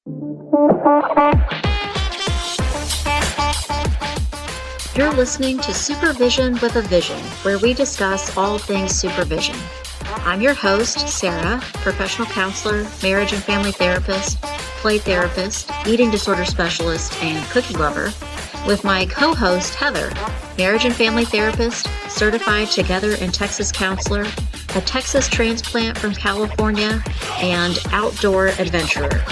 You're listening to Supervision with a Vision, where we discuss all things supervision. I'm your host, Sarah, professional counselor, marriage and family therapist, play therapist, eating disorder specialist, and cookie lover, with my co-host, Heather, marriage and family therapist, certified Together in Texas counselor, a Texas transplant from California, and outdoor adventurer.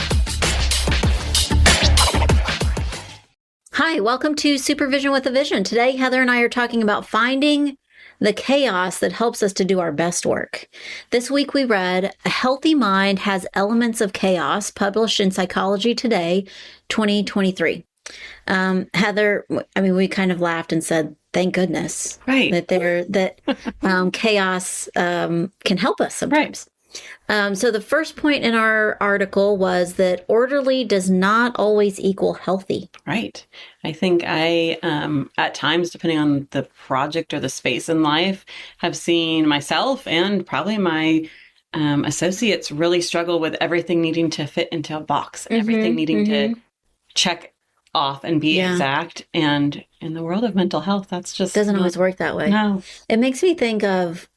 Hi, welcome to Supervision with a Vision. Today, Heather and I are talking about finding the chaos that helps us to do our best work. This week we read A Healthy Mind Has Elements of Chaos, published in Psychology Today, 2023. Heather, we kind of laughed and said, thank goodness, right, that chaos can help us sometimes. Right. So the first point in our article was that orderly does not always equal healthy. Right. I think I, at times, depending on the project or the space in life, have seen myself and probably my associates really struggle with everything needing to fit into a box, and everything needing to check off and be exact. And in the world of mental health, that's just doesn't always work that way. No. It makes me think of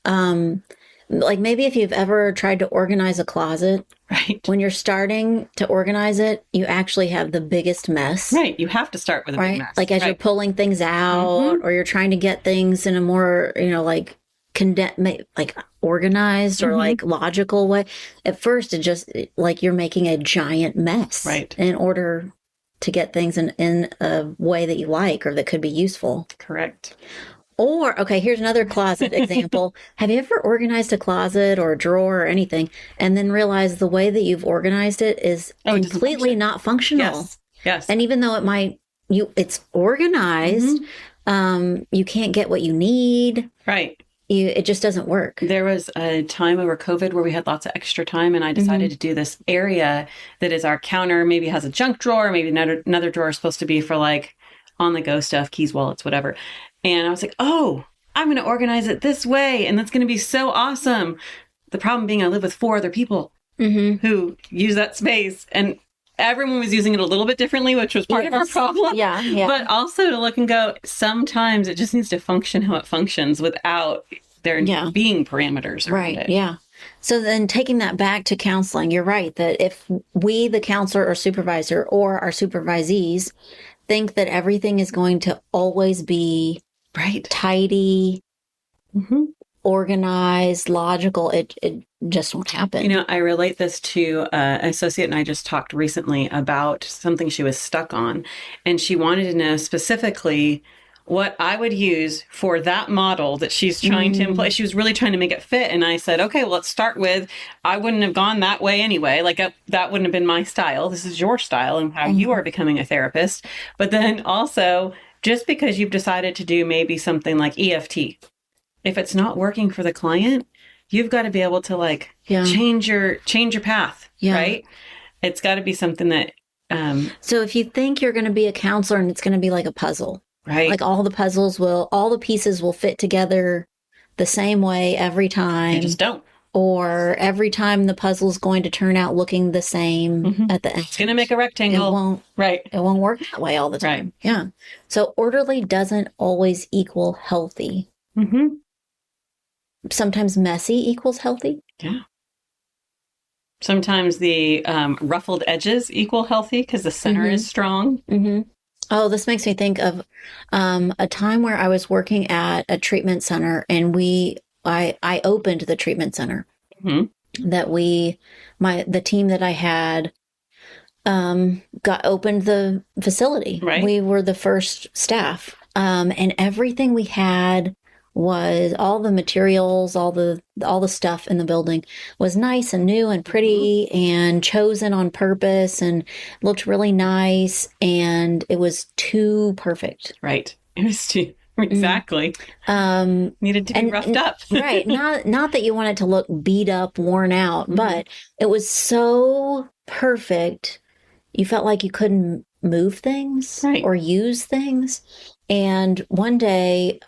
like maybe if you've ever tried to organize a closet, right? When you're starting to organize it, you actually have the biggest mess. Right. You have to start with a big mess. Like as you're pulling things out, or you're trying to get things in a more, like organized or like logical way. At first, it just like you're making a giant mess, right? In order to get things in a way that you like or that could be useful. Correct. Or, okay, here's another closet example. Have you ever organized a closet or a drawer or anything and then realized the way that you've organized it is completely not functional? Yes. And even though it's organized, you can't get what you need. Right. It just doesn't work. There was a time over COVID where we had lots of extra time, and I decided to do this area that is our counter, maybe has a junk drawer, maybe another drawer is supposed to be for like on-the-go stuff, keys, wallets, whatever. And I was like, oh, I'm going to organize it this way, and that's going to be so awesome. The problem being I live with 4 other people who use that space, and everyone was using it a little bit differently, which was part of our problem. Yeah. But also to look and go, sometimes it just needs to function how it functions without there being parameters around it. Yeah. So then taking that back to counseling, you're right that if we, the counselor or supervisor or our supervisees, think that everything is going to always be tidy, organized, logical, it just won't happen. I relate this to an associate and I just talked recently about something she was stuck on. And she wanted to know specifically what I would use for that model that she's trying to employ. She was really trying to make it fit. And I said, okay, well, let's start with, I wouldn't have gone that way anyway. Like that wouldn't have been my style. This is your style and how you are becoming a therapist. But then also, just because you've decided to do maybe something like EFT, if it's not working for the client, you've got to be able to change your path, right? It's got to be something that... So if you think you're going to be a counselor and it's going to be like a puzzle, right? Like all the pieces will fit together the same way every time. They just don't. Or every time the puzzle is going to turn out looking the same at the end. It's going to make a rectangle. It won't. Right. It won't work that way all the time. Right. Yeah. So orderly doesn't always equal healthy. Sometimes messy equals healthy. Yeah. Sometimes the ruffled edges equal healthy because the center is strong. Oh, this makes me think of a time where I was working at a treatment center, and I opened the treatment center that the team that I had opened the facility. Right. We were the first staff, and everything we had was all the materials, all the stuff in the building was nice and new and pretty and chosen on purpose and looked really nice, and it was too perfect. Right. It was too exactly. Needed to be roughed up. Right. Not that you want it to look beat up, worn out, but it was so perfect. You felt like you couldn't move things or use things. And one day,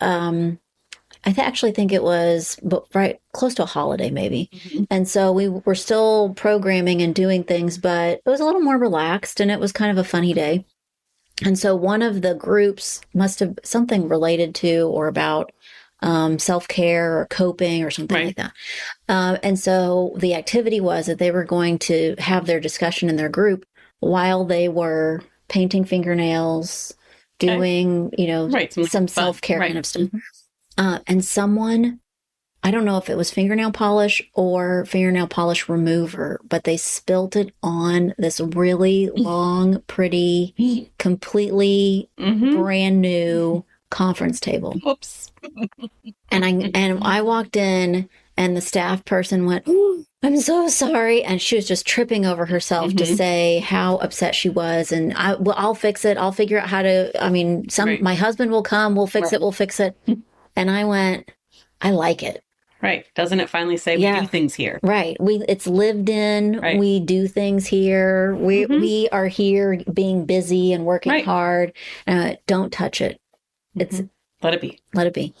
actually think it was right close to a holiday, maybe. Mm-hmm. And so we were still programming and doing things, but it was a little more relaxed and it was kind of a funny day. And so one of the groups must have something related to or about self-care or coping or something like that. And so the activity was that they were going to have their discussion in their group while they were painting fingernails, doing, some self-care kind of stuff. Mm-hmm. And someone, I don't know if it was fingernail polish or fingernail polish remover, but they spilt it on this really long, pretty, completely brand new conference table. Whoops. And I walked in and the staff person went, I'm so sorry. And she was just tripping over herself to say how upset she was. And I'll fix it. I'll figure out how to, my husband will come. We'll fix it. We'll fix it. And I went, I like it. Right. Doesn't it finally say we do things here? Right. It's lived in. Right. We do things here. We are here being busy and working hard. Don't touch it. It's let it be. Let it be.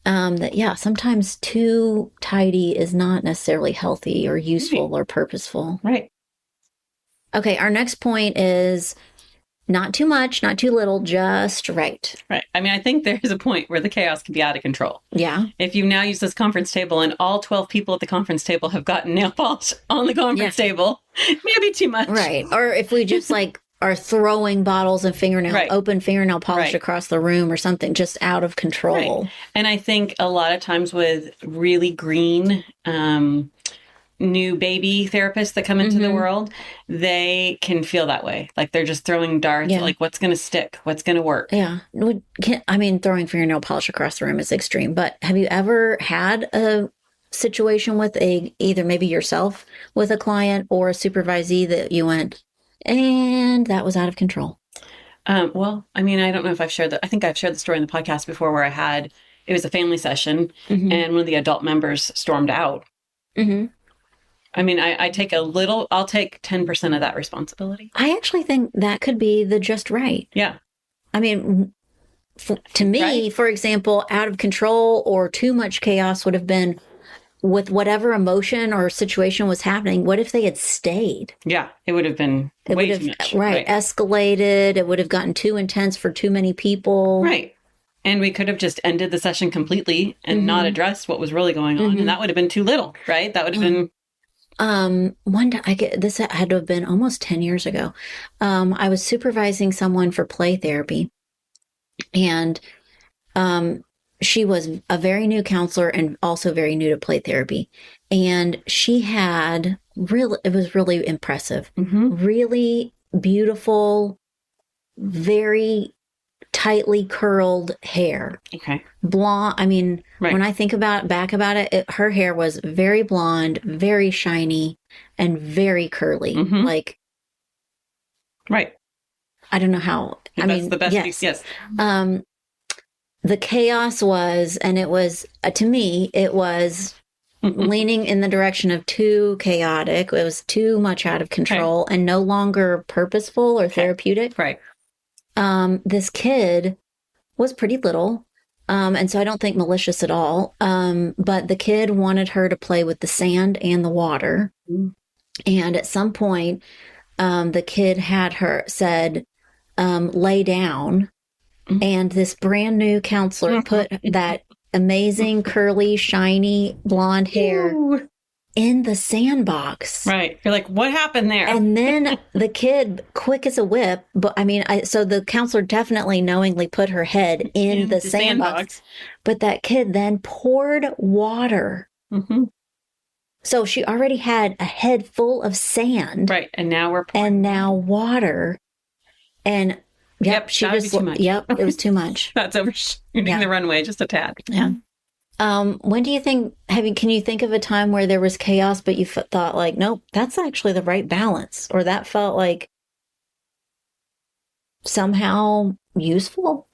Sometimes too tidy is not necessarily healthy or useful or purposeful. Right. Okay. Our next point is not too much, not too little, just right. Right. I mean, I think there's a point where the chaos can be out of control. Yeah. If you now use this conference table and all 12 people at the conference table have gotten nail polish on the conference table, maybe too much. Right. Or if we just are throwing bottles of open fingernail polish across the room or something, just out of control. Right. And I think a lot of times with really green, new baby therapists that come into the world, they can feel that way. Like they're just throwing darts, like what's going to stick, what's going to work. Yeah. Throwing fingernail polish across the room is extreme, but have you ever had a situation with either maybe yourself with a client or a supervisee that you went, and that was out of control? Well, I don't know if I've shared that. I think I've shared the story in the podcast before where it was a family session and one of the adult members stormed out. Mm-hmm. I take I'll take 10% of that responsibility. I actually think that could be the just right. Yeah. To me, for example, out of control or too much chaos would have been with whatever emotion or situation was happening. What if they had stayed? Yeah, it would have been way too much. Right. Escalated. It would have gotten too intense for too many people. Right. And we could have just ended the session completely and not addressed what was really going on. And that would have been too little, right? That would have been... One time this had to have been almost 10 years ago. I was supervising someone for play therapy, and she was a very new counselor and also very new to play therapy. And she had it was really impressive, really beautiful, very tightly curled hair. Okay. Blonde. When I think back about it, her hair was very blonde, very shiny, and very curly. Right. I don't know how. That's the best. Yes. The chaos was, and it was, to me, it was leaning in the direction of too chaotic. It was too much out of control and no longer purposeful or therapeutic. Right. This kid was pretty little, and so I don't think malicious at all. But the kid wanted her to play with the sand and the water. And at some point, the kid had her said, lay down. And this brand new counselor put that amazing, curly, shiny, blonde hair in the sandbox. Right. You're like, what happened there? And then the kid, quick as a whip, so the counselor definitely knowingly put her head in the sandbox. But that kid then poured water. So she already had a head full of sand. Right. And now we're pouring. And now water. And she was too much. It was too much. That's overshooting the runway just a tad. Yeah. When do you think, can you think of a time where there was chaos, but you thought like, nope, that's actually the right balance, or that felt like somehow useful?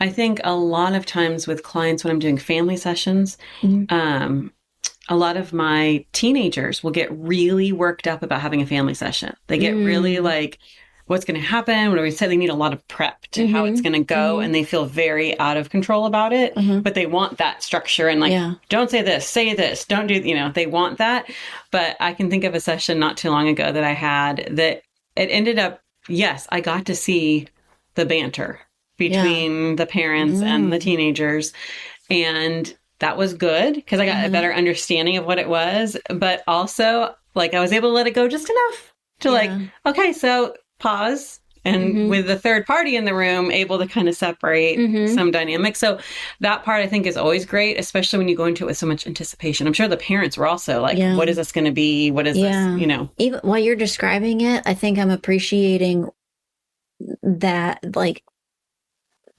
I think a lot of times with clients when I'm doing family sessions, a lot of my teenagers will get really worked up about having a family session. They get really what's going to happen. What do we say? They need a lot of prep to how it's going to go, and they feel very out of control about it. But they want that structure and like, don't say this, say this, don't do, they want that. But I can think of a session not too long ago that I had that it ended up, yes, I got to see the banter between the parents and the teenagers, and that was good because I got a better understanding of what it was. But also, like, I was able to let it go just enough to like, okay, so pause. And with the third party in the room, able to kind of separate some dynamics. So that part I think is always great, especially when you go into it with so much anticipation. I'm sure the parents were also like, what is this going to be? What is this? Even while you're describing it, I think I'm appreciating that, like,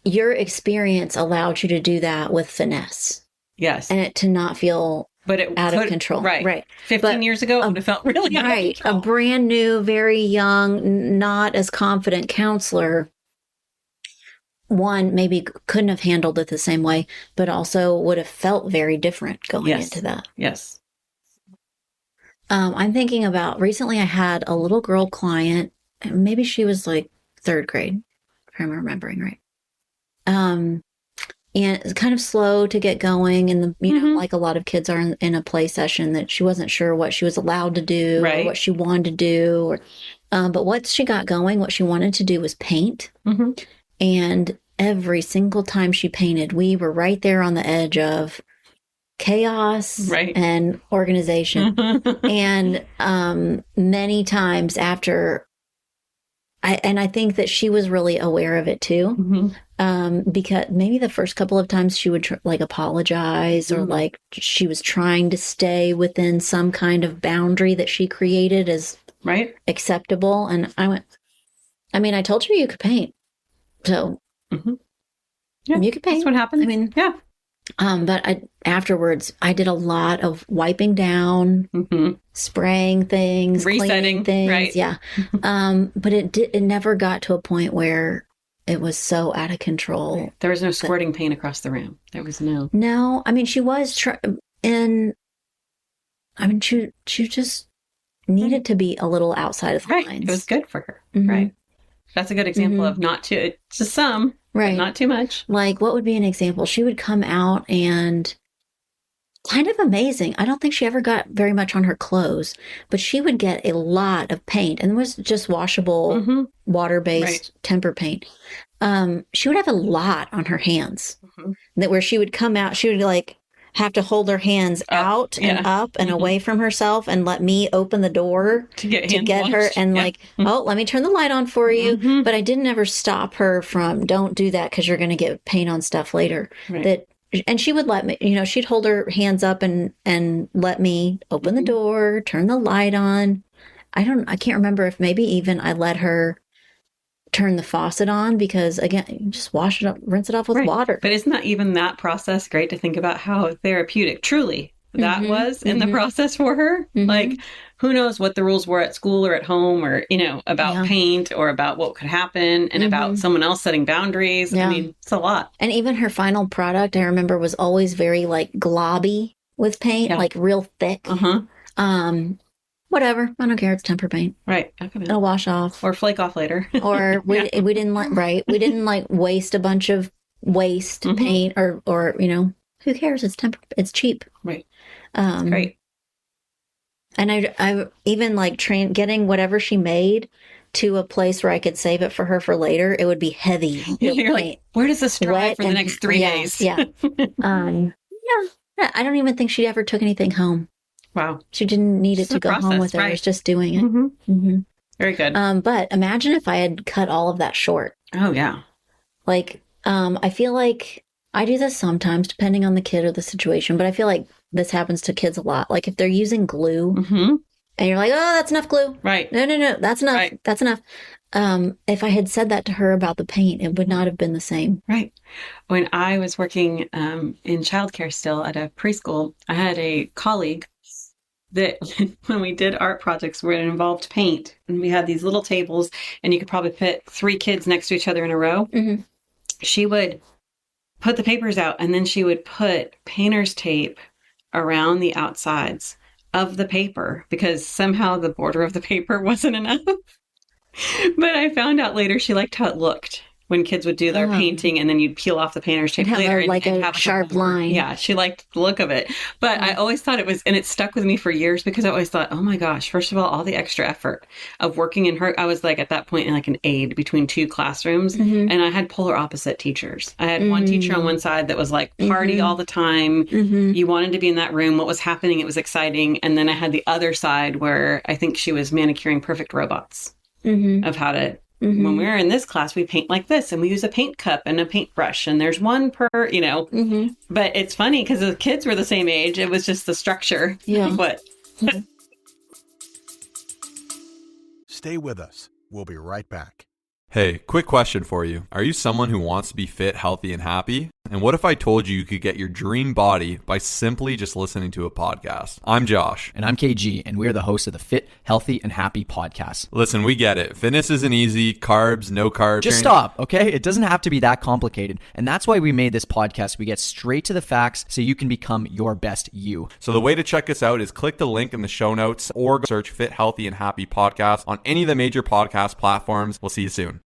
your experience allowed you to do that with finesse. Yes. And it to not feel out of control. Right. 15 years ago, it would have felt really out of control. A brand new, very young, not as confident counselor, one, maybe couldn't have handled it the same way, but also would have felt very different going into that. Yes. I'm thinking about, recently I had a little girl client, maybe she was like 3rd grade, if I'm remembering right. And it's kind of slow to get going. And, like a lot of kids are in a play session, that she wasn't sure what she was allowed to do or what she wanted to do. But what she got going, what she wanted to do was paint. And every single time she painted, we were right there on the edge of chaos and organization. And many times after, I think that she was really aware of it too. Because maybe the first couple of times she would apologize or like she was trying to stay within some kind of boundary that she created as acceptable. And I went, I told you could paint. So you could paint. That's what happened. But afterwards, I did a lot of wiping down, spraying things, resetting things. But it never got to a point where it was so out of control. There was no squirting paint across the room. There was no. No, she was she just needed to be a little outside of the lines. It was good for her. Right. That's a good example of not too, to some, not too much. Like, what would be an example? She would come out and kind of amazing. I don't think she ever got very much on her clothes, but she would get a lot of paint, and it was just washable, water-based temper paint. She would have a lot on her hands that where she would come out, she would like have to hold her hands out and up and away from herself and let me open the door to get her and like, oh, let me turn the light on for you. But I didn't ever stop her from, don't do that because you're going to get paint on stuff later. And she would let me, she'd hold her hands up and let me open the door, turn the light on. I can't remember if maybe even I let her turn the faucet on because, again, you just wash it up, rinse it off with water. But isn't that even that process great to think about how therapeutic truly that was in the process for her? Like, who knows what the rules were at school or at home or, about paint or about what could happen and about someone else setting boundaries. It's a lot. And even her final product, I remember, was always very like globby with paint, like real thick. Whatever. I don't care. It's temper paint. Right. It'll wash off. Or flake off later. Or we didn't we didn't like waste a bunch of paint or who cares? It's cheap. Right. Great. And I even like getting whatever she made to a place where I could save it for her for later. It would be heavy. You're like, where does this dry for the next 3 days? I don't even think she ever took anything home. Wow. She didn't need it to go home with her. It was just doing it. Very good. But imagine if I had cut all of that short. Oh, yeah. Like, I feel like I do this sometimes, depending on the kid or the situation, but I feel like this happens to kids a lot. Like if they're using glue and you're like, oh, that's enough glue. Right. No, that's enough. Right. That's enough. If I had said that to her about the paint, it would not have been the same. Right. When I was working in childcare still at a preschool, I had a colleague that when we did art projects where it involved paint and we had these little tables and you could probably put 3 kids next to each other in a row, she would put the papers out and then she would put painter's tape around the outsides of the paper because somehow the border of the paper wasn't enough. But I found out later she liked how it looked when kids would do their painting, and then you'd peel off the painter's tape later and have a sharp line. Yeah, she liked the look of it. But I always thought it was, and it stuck with me for years because I always thought, oh my gosh, first of all the extra effort of working in her. I was like at that point in like an aide between two classrooms, and I had polar opposite teachers. I had one teacher on one side that was like party all the time. You wanted to be in that room. What was happening? It was exciting. And then I had the other side where I think she was manicuring perfect robots of how to. When we're in this class, we paint like this, and we use a paint cup and a paintbrush, and there's one per, But it's funny because the kids were the same age. It was just the structure. Yeah. But Stay with us. We'll be right back. Hey, quick question for you. Are you someone who wants to be fit, healthy, and happy? And what if I told you you could get your dream body by simply just listening to a podcast? I'm Josh. And I'm KG, and we're the hosts of the Fit, Healthy, and Happy podcast. Listen, we get it. Fitness isn't easy. Carbs, no carbs. Just stop, okay? It doesn't have to be that complicated. And that's why we made this podcast. We get straight to the facts so you can become your best you. So the way to check us out is click the link in the show notes or search Fit, Healthy, and Happy podcast on any of the major podcast platforms. We'll see you soon.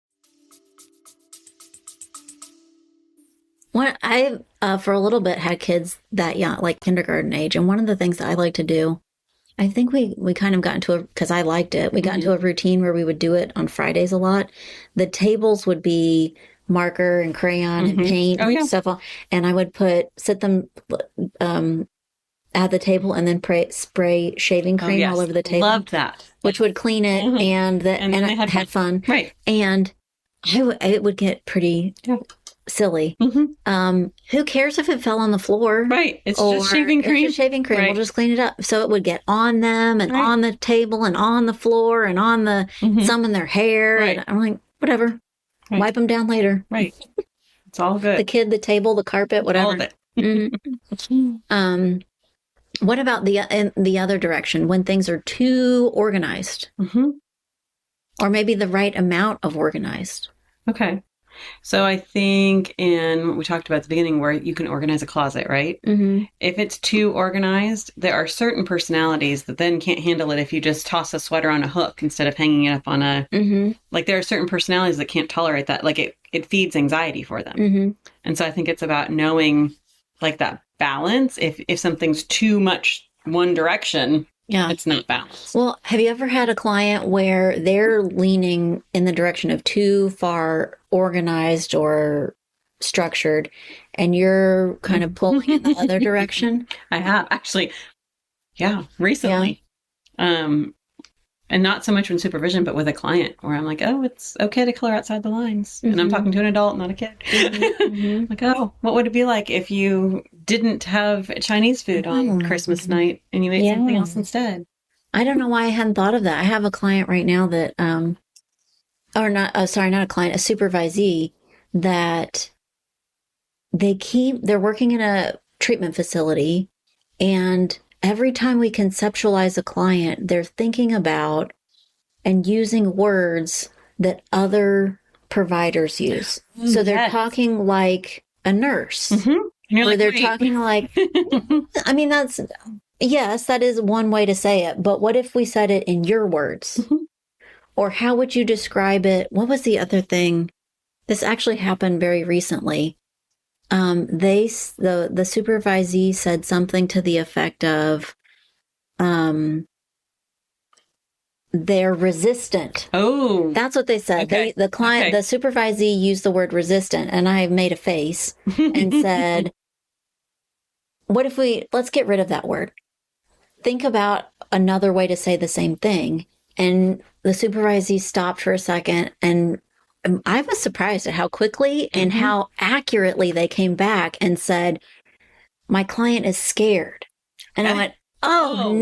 For a little bit had kids that young, like kindergarten age, and one of the things that I like to do, I think we kind of got into because I liked it. We got into a routine where we would do it on Fridays a lot. The tables would be marker and crayon and paint and stuff, and I would sit them at the table and then spray shaving cream all over the table. Loved that, which would clean it and they had fun. Right, and it would get pretty. Yeah. Silly. Who cares if it fell on the floor? Right. It's just shaving cream. It's just shaving cream. Right. We'll just clean it up. So it would get on them and on the table and on the floor and on the some in their hair. Right. And I'm like, whatever. Right. Wipe them down later. Right. It's all good. The kid, the table, the carpet, whatever. All of it. What about the other direction when things are too organized? Or maybe the right amount of organized? Okay. So I think in what we talked about at the beginning where you can organize a closet, right? If it's too organized, there are certain personalities that then can't handle it if you just toss a sweater on a hook instead of hanging it up on a... Like there are certain personalities that can't tolerate that. Like it feeds anxiety for them. And so I think it's about knowing like that balance. If something's too much one direction... Yeah, it's not balanced. Well, have you ever had a client where they're leaning in the direction of too far organized or structured, and you're kind of pulling in the other direction? I have actually. Yeah, recently. Yeah. And not so much in supervision, but with a client where I'm like, oh, it's okay to color outside the lines. And I'm talking to an adult, not a kid. Like, oh, what would it be like if you didn't have Chinese food on Christmas night and you ate something else instead? I don't know why I hadn't thought of that. I have a client right now that, not a client, a supervisee that they're working in a treatment facility, and every time we conceptualize a client, they're thinking about and using words that other providers use. So they're talking like a nurse. Or like, they're talking like, I mean, that is one way to say it. But what if we said it in your words? Or how would you describe it? What was the other thing? This actually happened very recently. The supervisee said something to the effect of, they're resistant. Oh, that's what they said. Okay. The supervisee used the word resistant, and I made a face and said, let's get rid of that word. Think about another way to say the same thing. And the supervisee stopped for a second, and I was surprised at how quickly and how accurately they came back and said, my client is scared. And I went,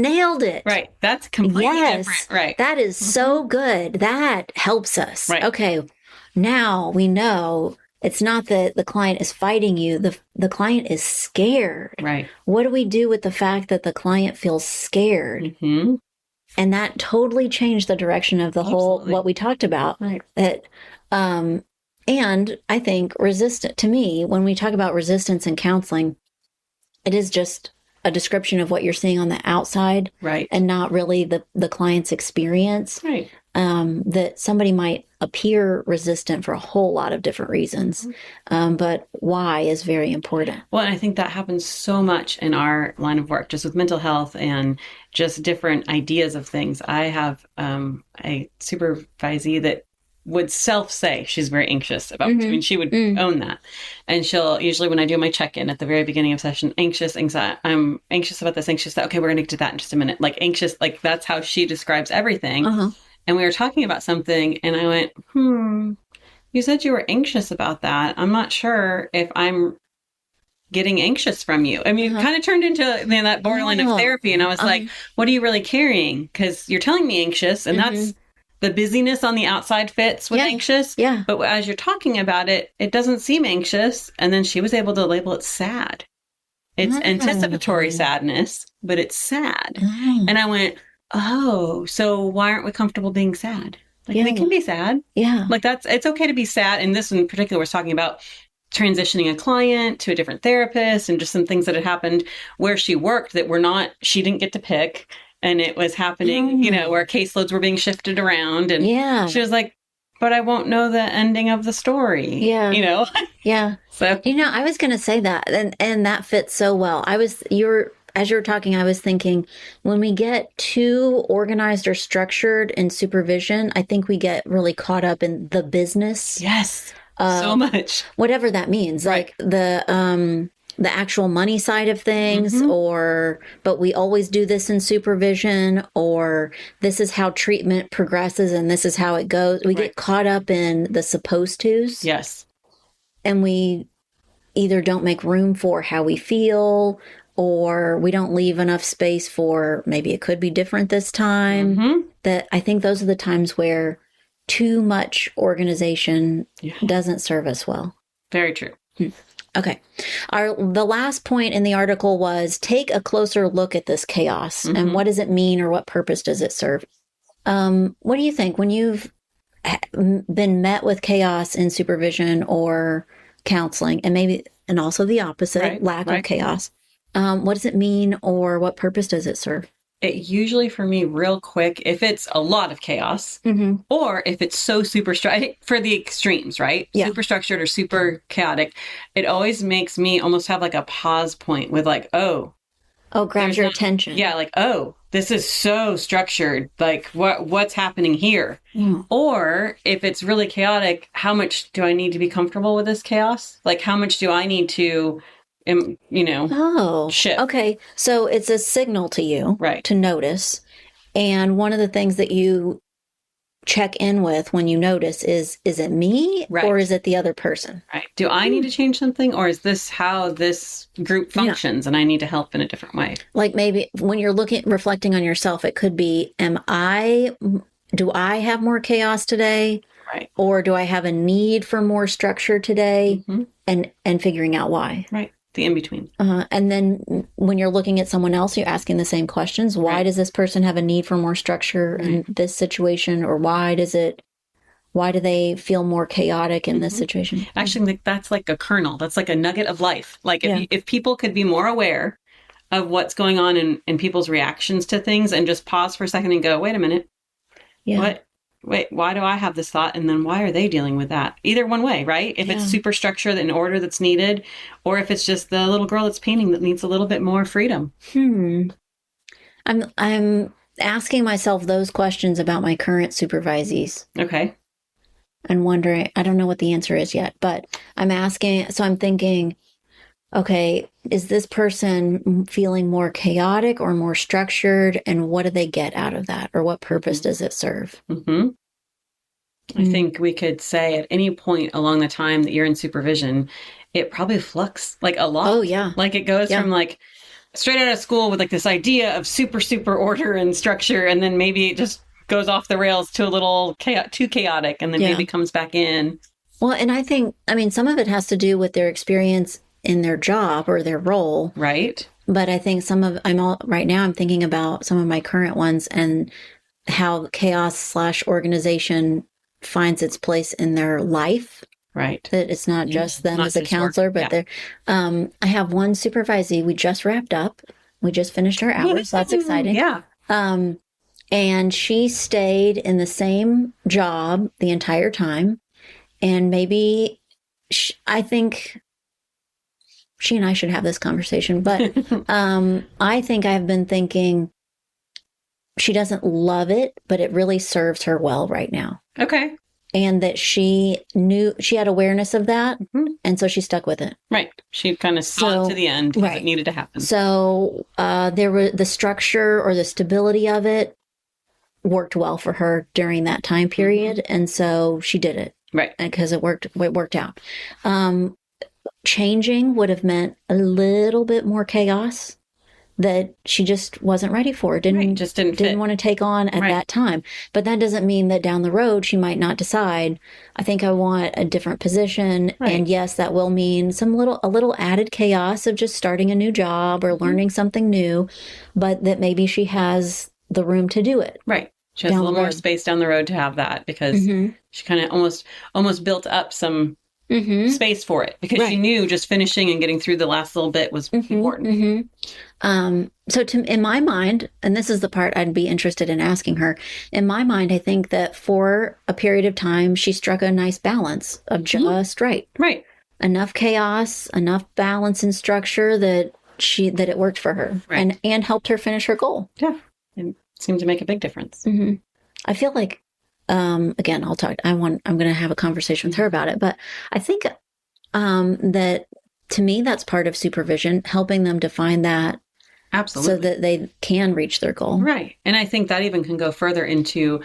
nailed it. Right. That's completely different. Right. That is so good. That helps us. Right. Okay. Now we know it's not that the client is fighting you. The client is scared. Right. What do we do with the fact that the client feels scared? And that totally changed the direction of the whole, what we talked about. Right. And I think to me, when we talk about resistance in counseling, it is just a description of what you're seeing on the outside. Right. And not really the client's experience. Right. that somebody might appear resistant for a whole lot of different reasons. But why is very important. Well, and I think that happens so much in our line of work, just with mental health and just different ideas of things. I have a supervisee that would self-say she's very anxious about, I mean, she would own that. And she'll usually, when I do my check-in at the very beginning of session, anxiety, I'm anxious about this, anxious that, okay, we're going to get to that in just a minute. Like anxious, like that's how she describes everything. And we were talking about something and I went, you said you were anxious about that. I'm not sure if I'm getting anxious from you. I mean, it kind of turned into that borderline of therapy. And I was like, what are you really carrying? Because you're telling me anxious, and that's the busyness on the outside fits with anxious. Yeah. But as you're talking about it, it doesn't seem anxious. And then she was able to label it sad. It's anticipatory sadness, but it's sad. And I went, oh, so why aren't we comfortable being sad? Like, we can be sad. Yeah. Like, it's okay to be sad. And this in particular was talking about transitioning a client to a different therapist and just some things that had happened where she worked that she didn't get to pick. And it was happening, where caseloads were being shifted around. And she was like, but I won't know the ending of the story. Yeah. Yeah. So, I was going to say that, and that fits so well. As you were talking, I was thinking, when we get too organized or structured in supervision, I think we get really caught up in the business. Yes. So much. Whatever that means. Right. Like the actual money side of things, but we always do this in supervision, or this is how treatment progresses and this is how it goes. We get caught up in the supposed tos. Yes. And we either don't make room for how we feel, or we don't leave enough space for maybe it could be different this time. That I think those are the times where too much organization doesn't serve us well. Very true. Okay. The last point in the article was take a closer look at this chaos and what does it mean, or what purpose does it serve? What do you think when you've been met with chaos in supervision or counseling, and also the opposite, lack of chaos? What does it mean, or what purpose does it serve? It usually, for me, real quick, if it's a lot of chaos, or if it's so super for the extremes, right? Yeah. Super structured or super chaotic, it always makes me almost have like a pause point with like, grabs your attention. Yeah, like, this is so structured. Like, what's happening here? Or if it's really chaotic, how much do I need to be comfortable with this chaos? Like, how much do I need to shift. Okay. So it's a signal to you to notice. And one of the things that you check in with when you notice is it me or is it the other person? Right. Do I need to change something, or is this how this group functions and I need to help in a different way? Like maybe when you're reflecting on yourself, it could be, do I have more chaos today? Right. Or do I have a need for more structure today? And figuring out why. Right. The in-between. And then when you're looking at someone else, you're asking the same questions. Why does this person have a need for more structure in this situation? Or why do they feel more chaotic in this situation? Actually, that's like a kernel. That's like a nugget of life. Like if people could be more aware of what's going on in people's reactions to things and just pause for a second and go, wait a minute. Yeah. Why do I have this thought? And then why are they dealing with that? Either one way, right? If it's super structured in order that's needed, or if it's just the little girl that's painting that needs a little bit more freedom. I'm asking myself those questions about my current supervisees. Okay. And wondering, I don't know what the answer is yet, but I'm thinking, okay, is this person feeling more chaotic or more structured? And what do they get out of that? Or what purpose does it serve? I think we could say at any point along the time that you're in supervision, it probably flux like a lot. Oh, yeah. Like it goes from like straight out of school with like this idea of super order and structure. And then maybe it just goes off the rails to a little too chaotic, and then maybe comes back in. Well, and I think, some of it has to do with their experience in their job or their role. Right. But I think right now I'm thinking about some of my current ones and how chaos/organization finds its place in their life. Right. That it's not just them as a counselor, but they're, I have one supervisee. We just wrapped up. We just finished our hours. So that's exciting. Yeah. And she stayed in the same job the entire time. And maybe I think she and I should have this conversation. But I think I've been thinking she doesn't love it, but it really serves her well right now. Okay. And that she knew, she had awareness of that. And so she stuck with it. Right. She kind of saw it to the end because it needed to happen. So there were the structure or the stability of it worked well for her during that time period. And so she did it. Right. Because it worked out. Changing would have meant a little bit more chaos that she just wasn't ready for. Didn't want to take on at that time. But that doesn't mean that down the road she might not decide, I think I want a different position. Right. And yes, that will mean a little added chaos of just starting a new job or learning something new, but that maybe she has the room to do it. Right. She has a little more space down the road to have that because she kind of almost built up some space for it because she knew just finishing and getting through the last little bit was important. So in my mind, and this is the part I'd be interested in asking her, in my mind, I think that for a period of time, she struck a nice balance of just right. Right. Enough chaos, enough balance and structure that it worked for her and helped her finish her goal. Yeah. It seemed to make a big difference. I feel like, again, I'm going to have a conversation with her about it, but I think that to me, that's part of supervision, helping them define that. Absolutely. So that they can reach their goal. Right. And I think that even can go further into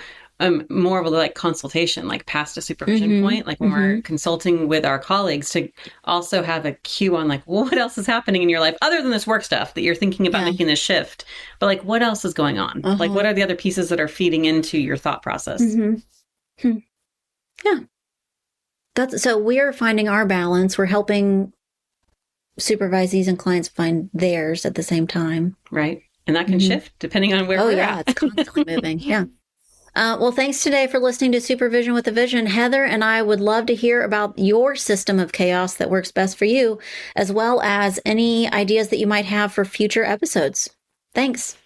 more of a like consultation, like past a supervision point, like when we're consulting with our colleagues to also have a cue on like, what else is happening in your life other than this work stuff that you're thinking about making this shift, but like what else is going on? Like what are the other pieces that are feeding into your thought process? Yeah. So we're finding our balance. We're helping supervisees and clients find theirs at the same time. Right. And that can shift depending on where we're at. It's constantly moving. Yeah. Well, thanks today for listening to Supervision with a Vision. Heather and I would love to hear about your system of chaos that works best for you, as well as any ideas that you might have for future episodes. Thanks.